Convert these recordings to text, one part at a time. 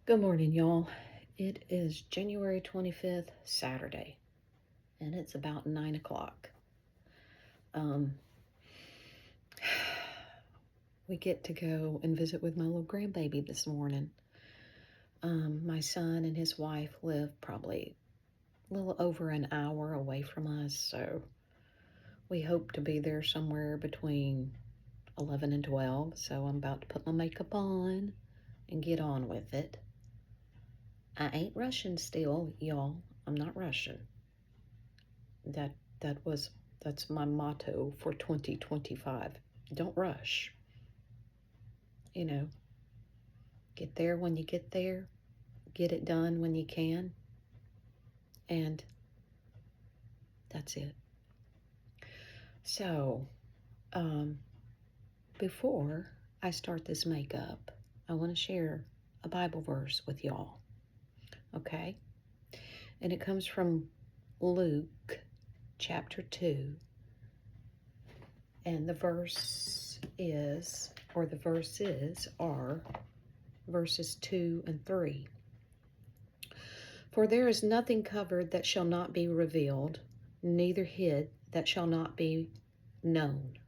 Good morning, y'all. It is January 25th, Saturday, and it's about 9 o'clock. Um, we get to go and visit with my little grandbaby this morning. My son and his wife live probably a little over an hour away from us, so we hope to be there somewhere between 11 and 12. So I'm about to put my makeup on and get on with it. I ain't rushing still, y'all. I'm not rushing. That that was that's my motto for 2025. Don't rush. You know, get there when you get there, get it done when you can, and that's it. So, um, before I start this makeup, I want to share a Bible verse with y'all, okay? And it comes from Luke chapter 2, and the verses are verses 2 and 3. For there is nothing covered that shall not be revealed, neither hid that shall not be known.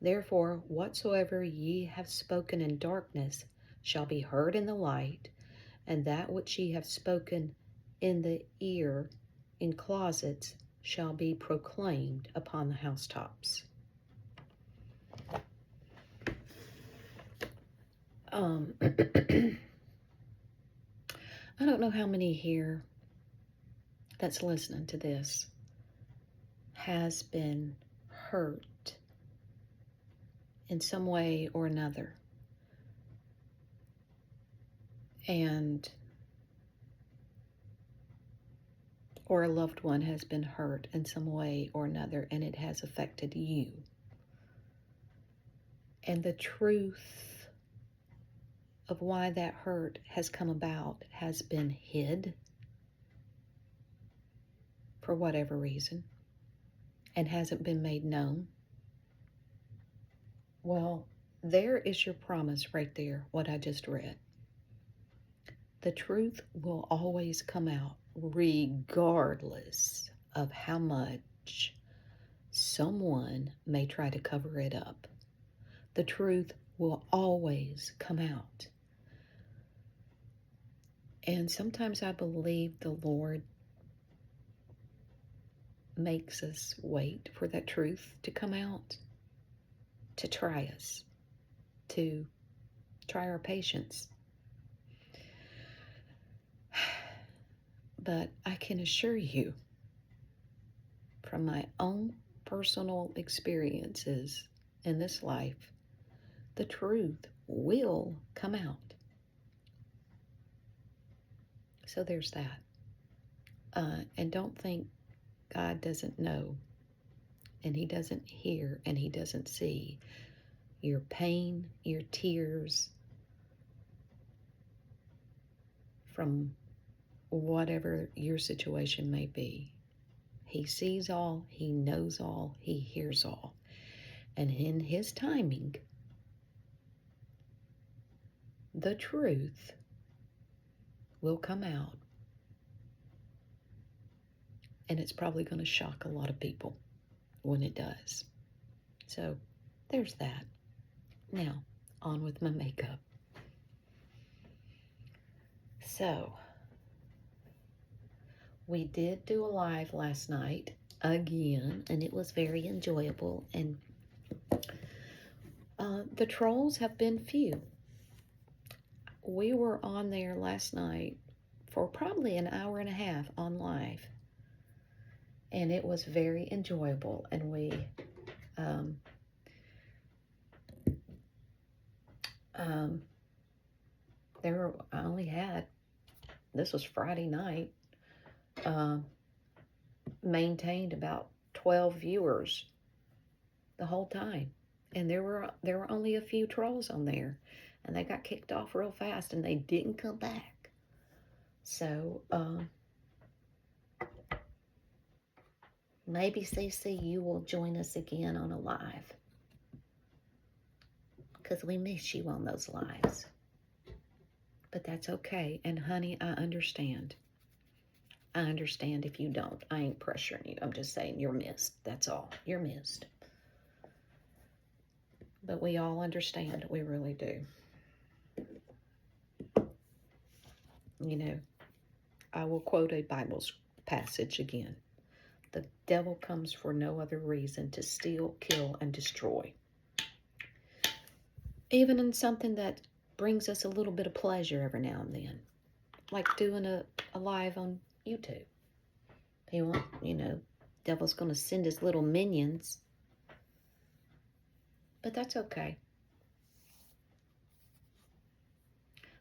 Therefore, whatsoever ye have spoken in darkness shall be heard in the light, and that which ye have spoken in the ear in closets shall be proclaimed upon the housetops. I don't know how many here that's listening to this has been hurt in some way or another. And or a loved one has been hurt in some way or another, and it has affected you. And the truth of why that hurt has come about has been hid for whatever reason and hasn't been made known. Well, there is your promise right there, what I just read. The truth will always come out regardless of how much someone may try to cover it up. The truth will always come out. And sometimes I believe the Lord makes us wait for that truth to come out, to try us, to try our patience. But I can assure you, from my own personal experiences in this life, the truth will come out. So there's that. And don't think God doesn't know, and He doesn't hear, and He doesn't see your pain, your tears from whatever your situation may be. He sees all, He knows all, He hears all. And in His timing, the truth will come out. And it's probably going to shock a lot of people when it does. So there's that. Now, on with my makeup. So, we did do a live last night again, and it was very enjoyable. And the trolls have been few. We were on there last night for probably an hour and a half on live, and it was very enjoyable. And we I only had, this was Friday night, maintained about 12 viewers the whole time. And there were only a few trolls on there, and they got kicked off real fast, and they didn't come back. So maybe CC, you will join us again on a live, because we miss you on those lives. But that's okay. And honey, I understand. I understand if you don't. I ain't pressuring you. I'm just saying you're missed. That's all. You're missed. But we all understand. We really do. You know, I will quote a Bible passage again. The devil comes for no other reason to steal, kill, and destroy. Even in something that brings us a little bit of pleasure every now and then, like doing a live on YouTube. He won't, devil's going to send his little minions. But that's okay.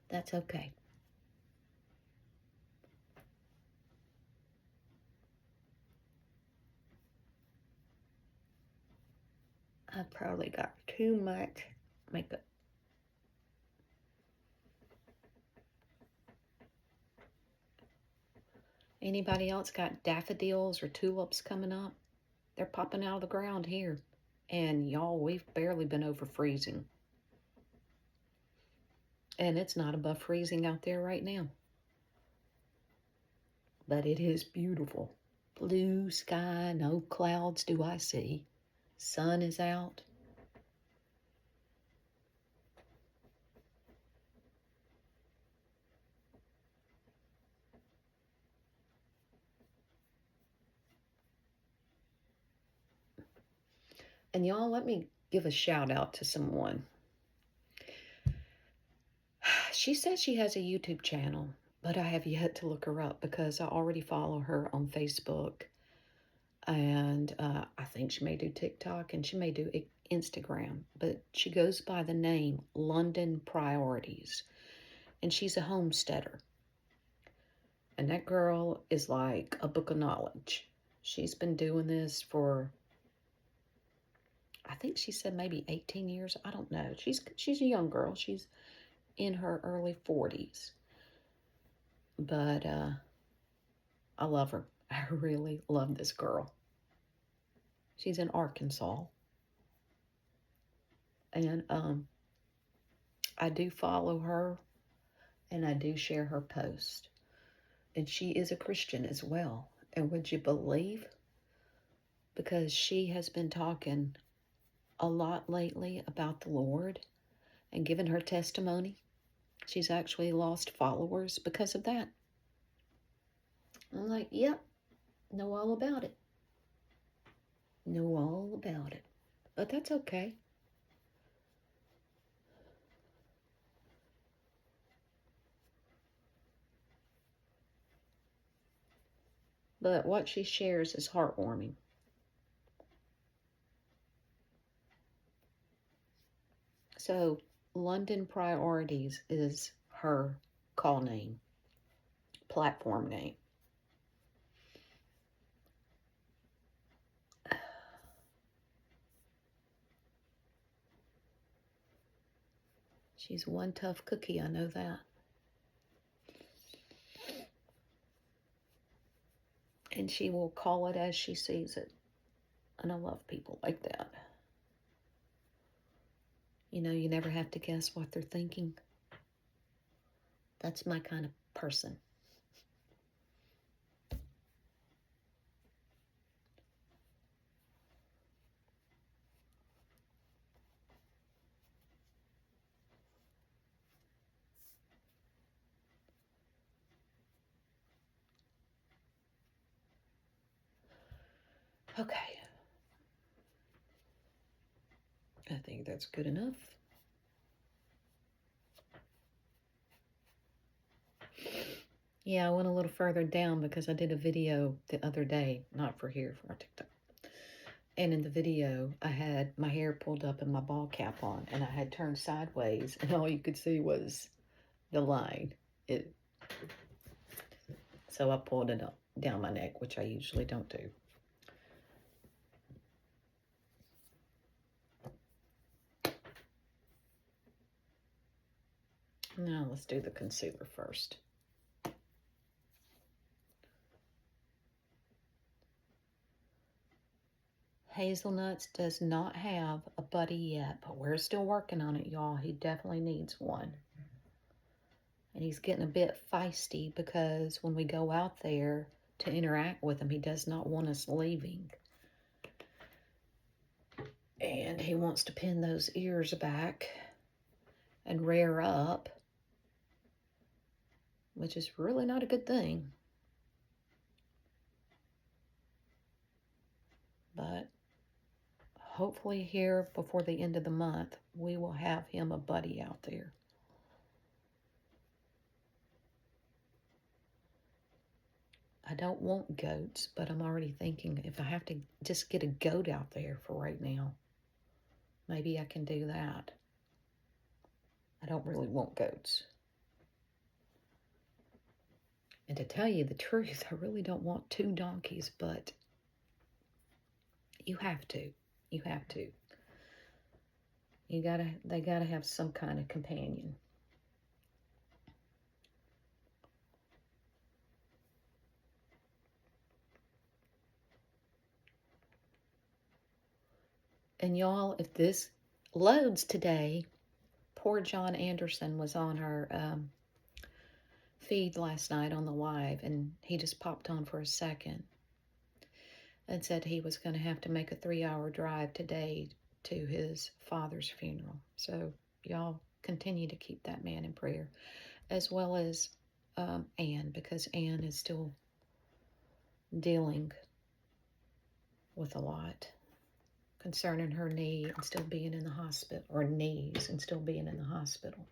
That's okay. I probably got too much makeup. Anybody else got daffodils or tulips coming up? They're popping out of the ground here. And y'all, we've barely been over freezing. And it's not above freezing out there right now. But it is beautiful. Blue sky, no clouds do I see. Sun is out. And y'all, let me give a shout out to someone. She says she has a YouTube channel, but I have yet to look her up because I already follow her on Facebook. And I think she may do TikTok and she may do Instagram. But she goes by the name London Priorities. And she's a homesteader. And that girl is like a book of knowledge. She's been doing this for, I think she said maybe 18 years. I don't know. She's a young girl. She's in her early 40s. But I love her. I really love this girl. She's in Arkansas. And I do follow her and I do share her post. And she is a Christian as well. And would you believe? Because she has been talking a lot lately about the Lord and giving her testimony. She's actually lost followers because of that. I'm like, yep, know all about it. Know all about it. But that's okay. But what she shares is heartwarming. So, London Priorities is her call name, platform name. She's one tough cookie, I know that. And she will call it as she sees it. And I love people like that. You know, you never have to guess what they're thinking. That's my kind of person. Okay. I think that's good enough. Yeah, I went a little further down because I did a video the other day, not for here, for our TikTok. And in the video, I had my hair pulled up and my ball cap on, and I had turned sideways, and all you could see was the line. So I pulled it up down my neck, which I usually don't do. Now let's do the concealer first. Hazelnuts does not have a buddy yet, but we're still working on it, y'all. He definitely needs one. And he's getting a bit feisty because when we go out there to interact with him, he does not want us leaving. And he wants to pin those ears back and rear up, which is really not a good thing. But hopefully here before the end of the month, we will have him a buddy out there. I don't want goats, but I'm already thinking if I have to just get a goat out there for right now, maybe I can do that. I don't really want goats. And to tell you the truth, I really don't want 2 donkeys, but you have to. You have to. They gotta have some kind of companion. And y'all, if this loads today, poor John Anderson was on our feed last night on the live, and he just popped on for a second and said he was going to have to make a 3-hour drive today to his father's funeral. So y'all continue to keep that man in prayer, as well as Anne, because Anne is still dealing with a lot concerning her knee and still being in the hospital, or knees and still being in the hospital.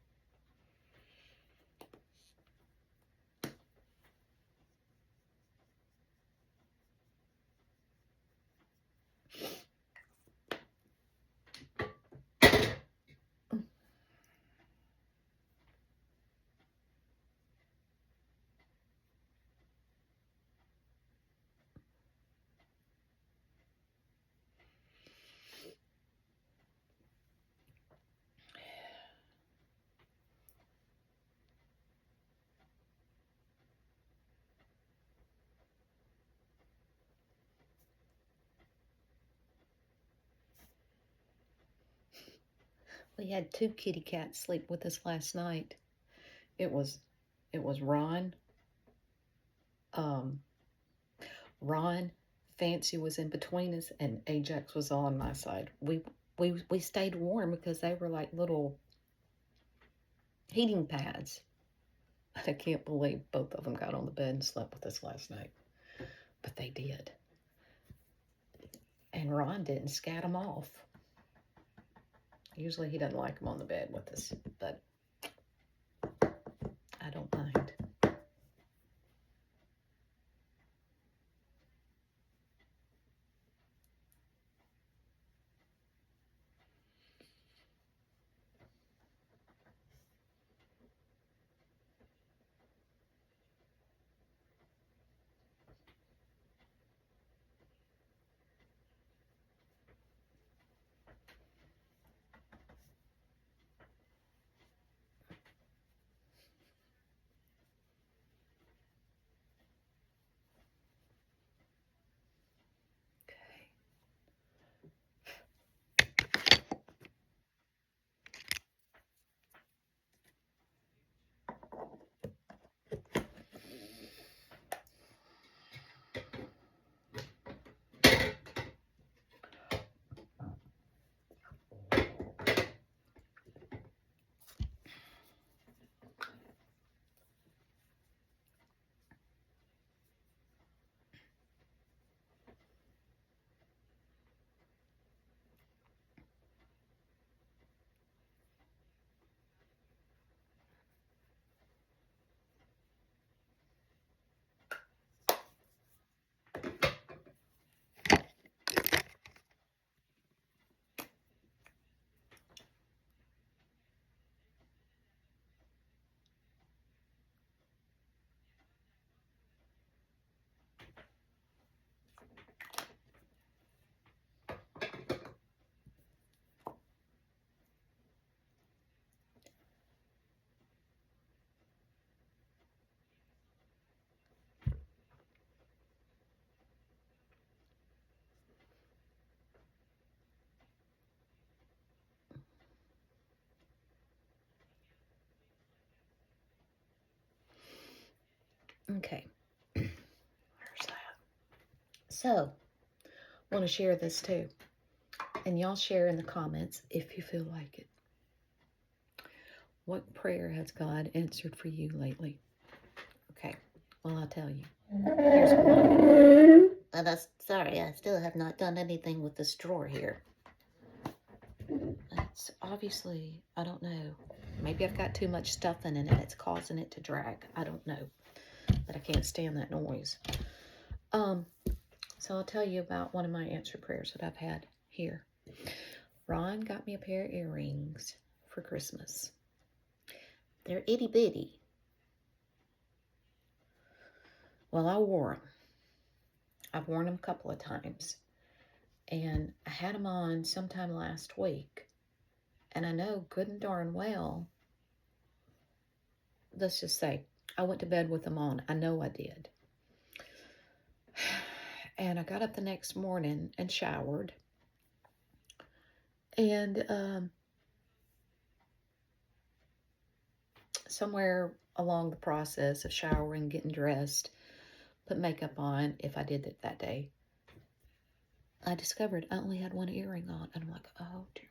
We had 2 kitty cats sleep with us last night. It was Ron. Ron, Fancy was in between us, and Ajax was on my side. We stayed warm because they were like little heating pads. I can't believe both of them got on the bed and slept with us last night, but they did. And Ron didn't scat them off. Usually he doesn't like them on the bed with us, but I don't mind. Okay. Where's that? So, I want to share this too. And y'all share in the comments if you feel like it. What prayer has God answered for you lately? Okay. Well, I'll tell you. Here's one. Sorry, I still have not done anything with this drawer here. It's obviously, I don't know. Maybe I've got too much stuff in it and it's causing it to drag. I don't know. But I can't stand that noise. So I'll tell you about one of my answered prayers that I've had here. Ron got me a pair of earrings for Christmas. They're itty bitty. Well, I wore them. I've worn them a couple of times. And I had them on sometime last week. And I know good and darn well, let's just say, I went to bed with them on. I know I did. And I got up the next morning and showered. And somewhere along the process of showering, getting dressed, put makeup on, if I did it that day, I discovered I only had one earring on. And I'm like, oh, dear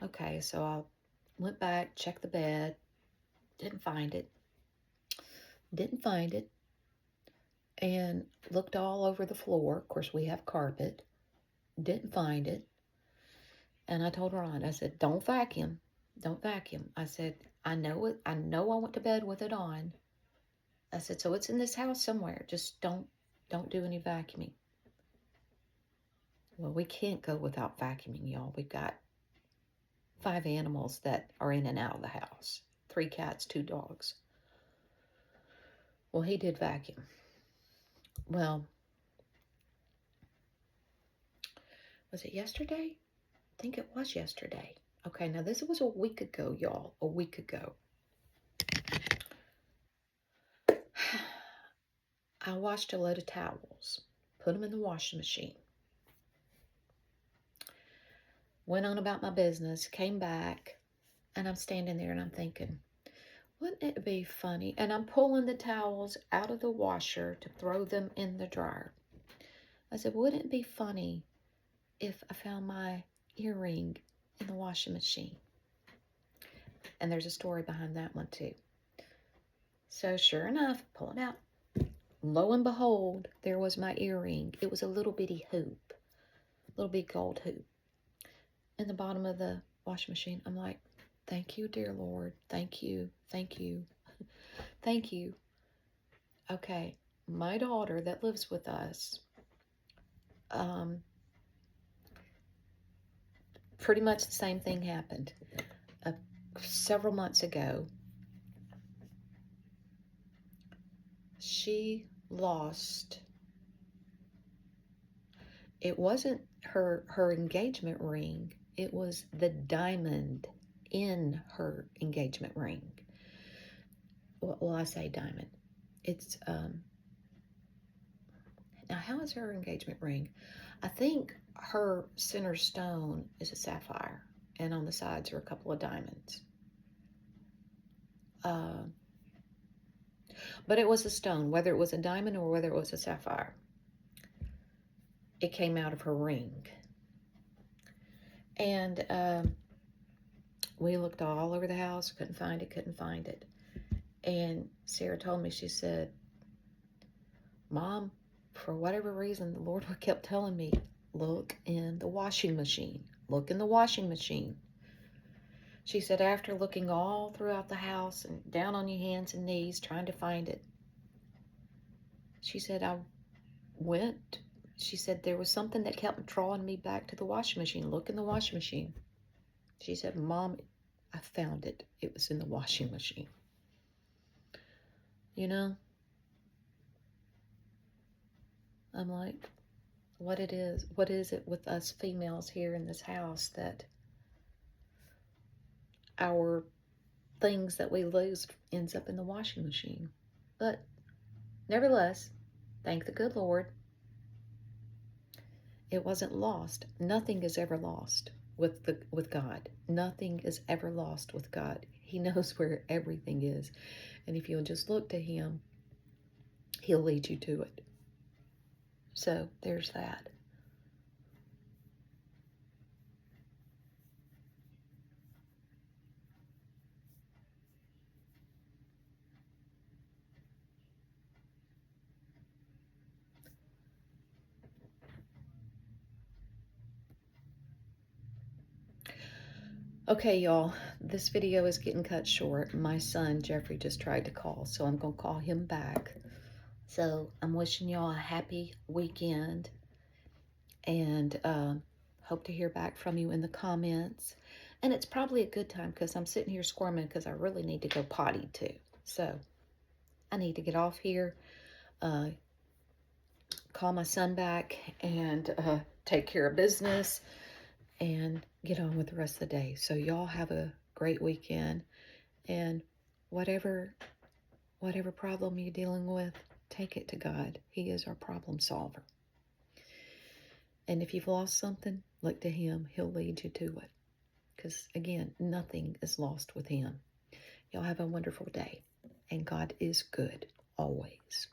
Lord. Okay, so I went back, checked the bed, didn't find it. And looked all over the floor. Of course, we have carpet. Didn't find it. And I told Ron, I said, don't vacuum. Don't vacuum. I said, I know it. I know I went to bed with it on. I said, so it's in this house somewhere. Just don't do any vacuuming. Well, we can't go without vacuuming, y'all. We've got 5 animals that are in and out of the house. 3 cats, 2 dogs. Well, he did vacuum. Well, was it yesterday? I think it was yesterday. Okay, now this was a week ago, y'all. A week ago. I washed a load of towels, put them in the washing machine, went on about my business, came back, and I'm standing there and I'm thinking, wouldn't it be funny? And I'm pulling the towels out of the washer to throw them in the dryer. I said, wouldn't it be funny if I found my earring in the washing machine? And there's a story behind that one too. So sure enough, pull it out. Lo and behold, there was my earring. It was a little bitty hoop, little big gold hoop in the bottom of the washing machine. I'm like, thank you, dear Lord. Thank you. Thank you. Thank you. Okay, my daughter that lives with us, pretty much the same thing happened. Several months ago, she lost, it wasn't her engagement ring, it was the diamond in her engagement ring. Well, I say diamond. It's, now how is her engagement ring? I think her center stone is a sapphire, and on the sides are a couple of diamonds. But it was a stone, whether it was a diamond or whether it was a sapphire. It came out of her ring. And we looked all over the house, couldn't find it. And Sarah told me, she said, Mom, for whatever reason, the Lord kept telling me, look in the washing machine. Look in the washing machine. She said, after looking all throughout the house and down on your hands and knees trying to find it, she said, I went. She said, there was something that kept drawing me back to the washing machine. Look in the washing machine. She said, Mom, I found it. It was in the washing machine. You know, I'm like, what is it with us females here in this house that our things that we lose ends up in the washing machine? But nevertheless, thank the good Lord, it wasn't lost. Nothing is ever lost with God. Nothing is ever lost with God. He knows where everything is. And if you'll just look to him, he'll lead you to it. So there's that. Okay, y'all, this video is getting cut short. My son, Jeffrey, just tried to call, so I'm going to call him back. So I'm wishing y'all a happy weekend, and hope to hear back from you in the comments. And it's probably a good time because I'm sitting here squirming because I really need to go potty too. So I need to get off here, call my son back, and take care of business and get on with the rest of the day. So y'all have a great weekend, and whatever problem you're dealing with, take it to God. He is our problem solver. And if you've lost something, look to him. He'll lead you to it. Because again, nothing is lost with him. Y'all have a wonderful day. And God is good always.